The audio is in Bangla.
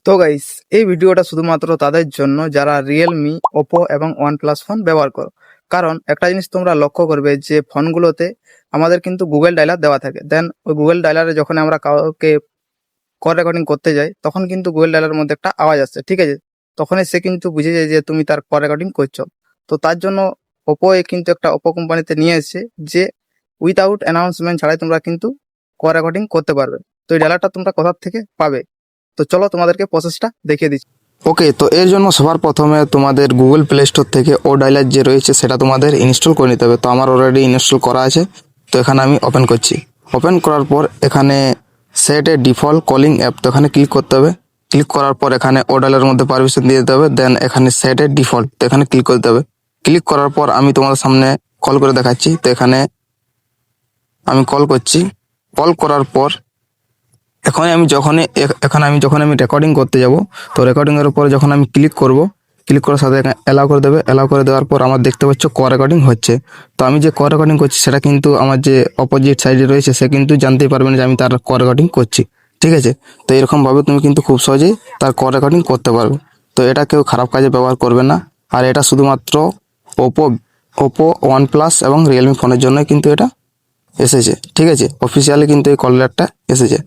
তো গাইস, এই ভিডিওটা শুধুমাত্র তাদের জন্য যারা রিয়েলমি, ওপো এবং ওয়ানপ্লাস ফোন ব্যবহার করো। কারণ একটা জিনিস তোমরা লক্ষ্য করবে যে ফোনগুলোতে আমাদের কিন্তু গুগল ডায়লার দেওয়া থাকে। দেন ওই গুগল ডায়লারে যখন আমরা কাউকে কল রেকর্ডিং করতে যাই, তখন কিন্তু গুগল ডায়লারের মধ্যে একটা আওয়াজ আসছে, ঠিক আছে? তখনই সে কিন্তু বুঝে যায় যে তুমি তার কল রেকর্ডিং করছো। তো তার জন্য ওপো কিন্তু একটা ওপো কোম্পানিতে নিয়ে এসেছে যে উইথাউট অ্যানাউন্সমেন্ট ছাড়াই তোমরা কিন্তু কল রেকর্ডিং করতে পারবে। তো এই ডায়লারটা তোমরা কোথা থেকে পাবে? তো চলো তোমাদেরকে প্রসেসটা দেখিয়ে দিচ্ছি। ওকে, তো এর জন্য সবার প্রথমে তোমাদের গুগল প্লে স্টোর থেকে ও ডায়লার যে রয়েছে সেটা তোমাদের ইনস্টল করে নিতে হবে। তো আমার অলরেডি ইনস্টল করা আছে। তো এখানে আমি ওপেন করছি। ওপেন করার পর এখানে সেট এ ডিফল্ট কলিং অ্যাপ, তো এখানে ক্লিক করতে হবে। ক্লিক করার পর এখানে ও ডায়লারের মধ্যে পারমিশন দিয়ে দিতে হবে। দেন এখানে সেট এ ডিফল্ট, তো এখানে ক্লিক করতে হবে। ক্লিক করার পর আমি তোমাদের সামনে কল করে দেখাচ্ছি। তো এখানে আমি কল করছি। কল করার পর এখন আমি যখন রেকর্ডিং করতে যাব, তো রেকর্ডিং এর উপরে যখন আমি ক্লিক করব, ক্লিক করার সাথে অ্যালাউ করে দেবে। অ্যালাউ করে দেওয়ার পর আমার দেখতে পাচ্ছ ক রেকর্ডিং হচ্ছে। তো আমি যে ক রেকর্ডিং করছি সেটা কিন্তু আমার যে অপোজিট সাইডে রয়েছে সে কিন্তু জানতেই পারবে না যে আমি তার ক রেকর্ডিং করছি, ঠিক আছে? তো এরকমভাবে তুমি কিন্তু খুব সহজেই তার ক রেকর্ডিং করতে পারবে। তো এটা কেউ খারাপ কাজে ব্যবহার করবে না। আর এটা শুধুমাত্র ওপো ওপো ওয়ানপ্লাস এবং রিয়েলমি ফোনের জন্য কিন্তু এটা এসেছে, ঠিক আছে? অফিসিয়ালি কিন্তু এই কল লেটারটা এসেছে।